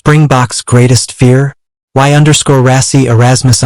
Springboks' greatest fear? Rassie Erasmus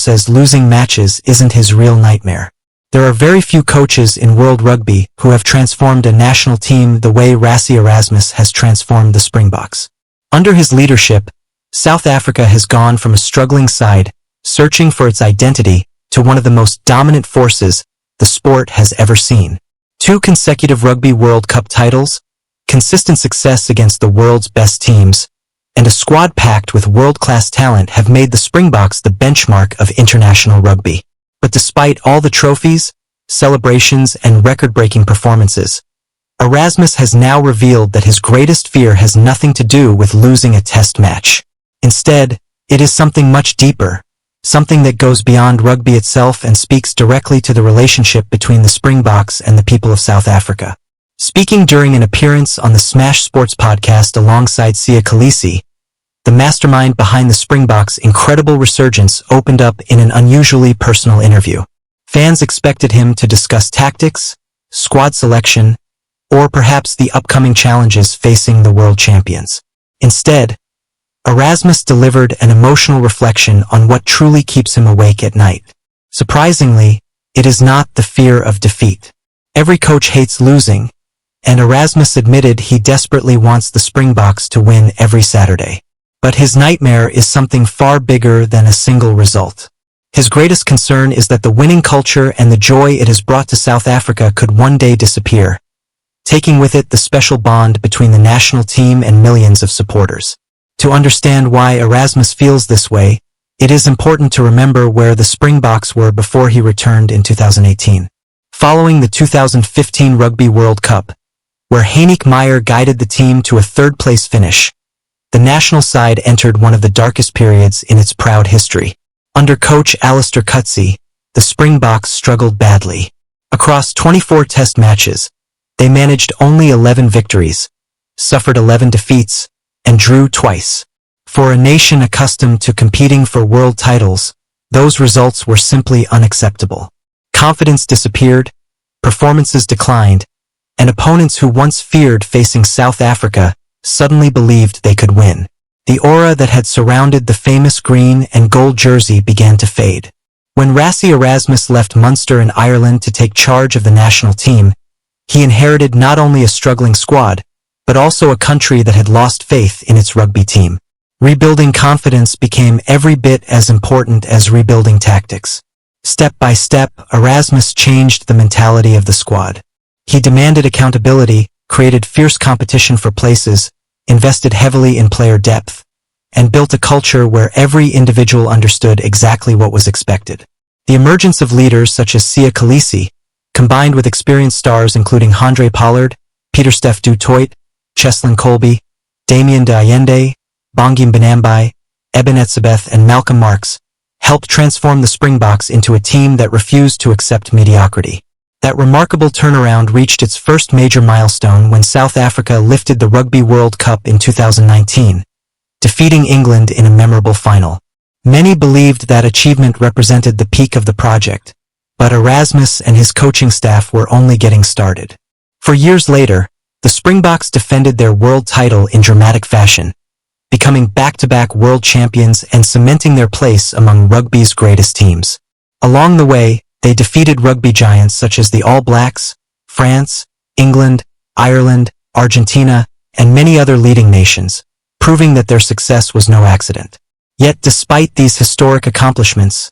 says losing matches isn't his real nightmare. There are very few coaches in world rugby who have transformed a national team the way Rassie Erasmus has transformed the Springboks. Under his leadership, South Africa has gone from a struggling side, searching for its identity, to one of the most dominant forces the sport has ever seen. 2 consecutive Rugby World Cup titles, consistent success against the world's best teams, and a squad packed with world-class talent have made the Springboks the benchmark of international rugby. But despite all the trophies, celebrations, and record-breaking performances, Erasmus has now revealed that his greatest fear has nothing to do with losing a test match. Instead, it is something much deeper, something that goes beyond rugby itself and speaks directly to the relationship between the Springboks and the people of South Africa. Speaking during an appearance on the Smash Sports podcast alongside Siya Kolisi, the mastermind behind the Springboks' incredible resurgence opened up in an unusually personal interview. Fans expected him to discuss tactics, squad selection, or perhaps the upcoming challenges facing the world champions. Instead, Erasmus delivered an emotional reflection on what truly keeps him awake at night. Surprisingly, it is not the fear of defeat. Every coach hates losing, and Erasmus admitted he desperately wants the Springboks to win every Saturday. But his nightmare is something far bigger than a single result. His greatest concern is that the winning culture and the joy it has brought to South Africa could one day disappear, taking with it the special bond between the national team and millions of supporters. To understand why Erasmus feels this way, it is important to remember where the Springboks were before he returned in 2018. Following the 2015 Rugby World Cup, where Heineck Meyer guided the team to a third-place finish, the national side entered one of the darkest periods in its proud history. Under coach Allister Coetzee, the Springboks struggled badly. Across 24 test matches, they managed only 11 victories, suffered 11 defeats, and drew twice. For a nation accustomed to competing for world titles, those results were simply unacceptable. Confidence disappeared, performances declined, and opponents who once feared facing South Africa suddenly believed they could win. The aura that had surrounded the famous green and gold jersey began to fade. When Rassie Erasmus left Munster and Ireland to take charge of the national team, he inherited not only a struggling squad, but also a country that had lost faith in its rugby team. Rebuilding confidence became every bit as important as rebuilding tactics. Step by step, Erasmus changed the mentality of the squad. He demanded accountability, created fierce competition for places, invested heavily in player depth, and built a culture where every individual understood exactly what was expected. The emergence of leaders such as Siya Kolisi, combined with experienced stars including Handré Pollard, Pieter-Steph du Toit, Cheslin Kolbe, Damien de Allende, Bongi Mbonambi, Eben Etzebeth, and Malcolm Marx, helped transform the Springboks into a team that refused to accept mediocrity. That remarkable turnaround reached its first major milestone when South Africa lifted the Rugby World Cup in 2019, defeating England in a memorable final. Many believed that achievement represented the peak of the project, but Erasmus and his coaching staff were only getting started. For years later, the Springboks defended their world title in dramatic fashion, becoming back-to-back world champions and cementing their place among rugby's greatest teams. Along the way, they defeated rugby giants such as the All Blacks, France, England, Ireland, Argentina, and many other leading nations, proving that their success was no accident. Yet despite these historic accomplishments,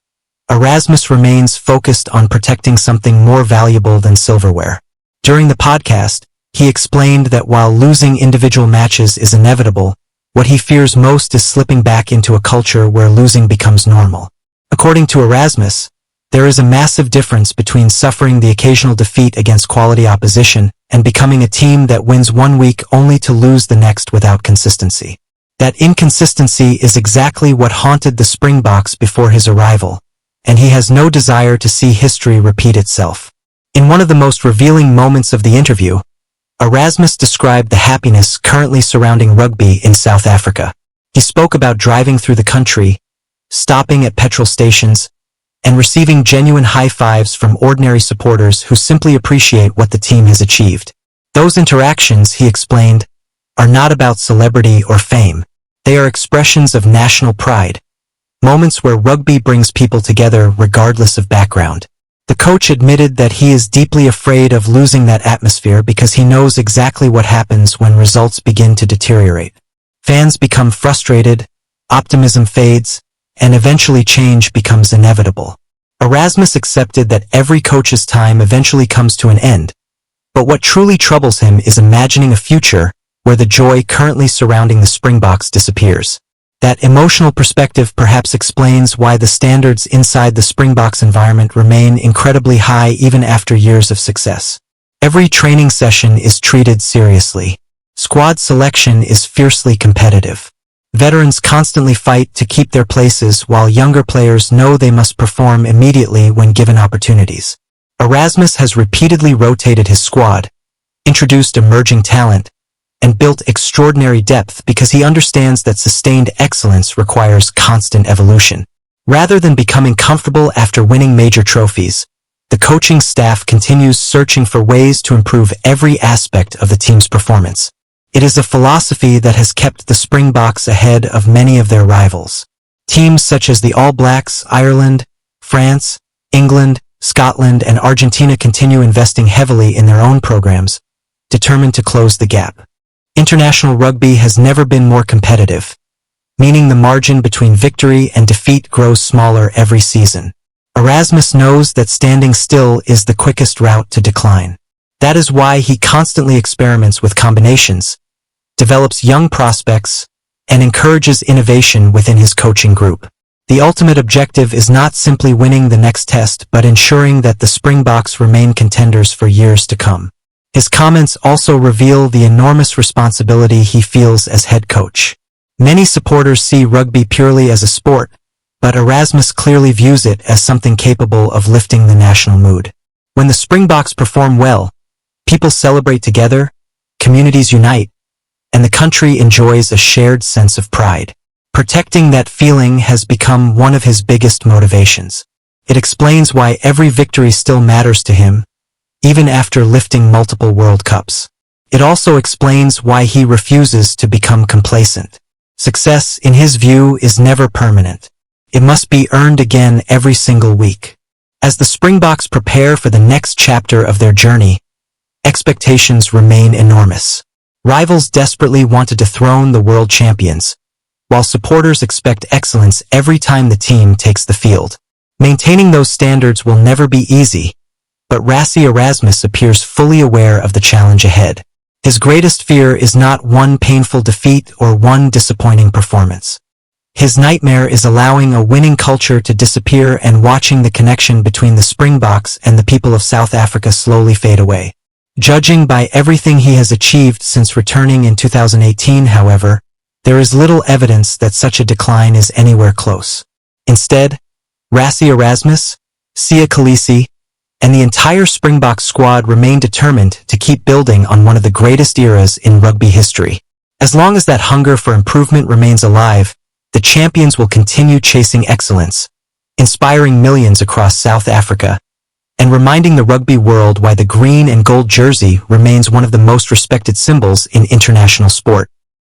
Erasmus remains focused on protecting something more valuable than silverware. During the podcast, he explained that while losing individual matches is inevitable, what he fears most is slipping back into a culture where losing becomes normal. According to Erasmus, there is a massive difference between suffering the occasional defeat against quality opposition and becoming a team that wins one week only to lose the next without consistency. That inconsistency is exactly what haunted the Springboks before his arrival, and he has no desire to see history repeat itself. In one of the most revealing moments of the interview, Erasmus described the happiness currently surrounding rugby in South Africa. He spoke about driving through the country, stopping at petrol stations, and receiving genuine high fives from ordinary supporters who simply appreciate what the team has achieved. Those interactions, he explained, are not about celebrity or fame. They are expressions of national pride, moments where rugby brings people together regardless of background. The coach admitted that he is deeply afraid of losing that atmosphere because he knows exactly what happens when results begin to deteriorate. Fans become frustrated, optimism fades, and eventually change becomes inevitable. Erasmus accepted that every coach's time eventually comes to an end, but what truly troubles him is imagining a future where the joy currently surrounding the Springboks disappears. That emotional perspective perhaps explains why the standards inside the Springboks environment remain incredibly high even after years of success. Every training session is treated seriously. Squad selection is fiercely competitive. Veterans constantly fight to keep their places while younger players know they must perform immediately when given opportunities. Erasmus has repeatedly rotated his squad, introduced emerging talent, and built extraordinary depth because he understands that sustained excellence requires constant evolution. Rather than becoming comfortable after winning major trophies, the coaching staff continues searching for ways to improve every aspect of the team's performance. It is a philosophy that has kept the Springboks ahead of many of their rivals. Teams such as the All Blacks, Ireland, France, England, Scotland, and Argentina continue investing heavily in their own programs, determined to close the gap. International rugby has never been more competitive, meaning the margin between victory and defeat grows smaller every season. Erasmus knows that standing still is the quickest route to decline. That is why he constantly experiments with combinations, develops young prospects, and encourages innovation within his coaching group. The ultimate objective is not simply winning the next test, but ensuring that the Springboks remain contenders for years to come. His comments also reveal the enormous responsibility he feels as head coach. Many supporters see rugby purely as a sport, but Erasmus clearly views it as something capable of lifting the national mood. When the Springboks perform well, people celebrate together, communities unite, and the country enjoys a shared sense of pride. Protecting that feeling has become one of his biggest motivations. It explains why every victory still matters to him, even after lifting multiple World Cups. It also explains why he refuses to become complacent. Success, in his view, is never permanent. It must be earned again every single week. As the Springboks prepare for the next chapter of their journey, expectations remain enormous. Rivals desperately want to dethrone the world champions, while supporters expect excellence every time the team takes the field. Maintaining those standards will never be easy, but Rassie Erasmus appears fully aware of the challenge ahead. His greatest fear is not one painful defeat or one disappointing performance. His nightmare is allowing a winning culture to disappear and watching the connection between the Springboks and the people of South Africa slowly fade away. Judging by everything he has achieved since returning in 2018, however, there is little evidence that such a decline is anywhere close. Instead, Rassie Erasmus, Siya Kolisi, and the entire Springbok squad remain determined to keep building on one of the greatest eras in rugby history. As long as that hunger for improvement remains alive, the champions will continue chasing excellence, inspiring millions across South Africa, and reminding the rugby world why the green and gold jersey remains one of the most respected symbols in international sport.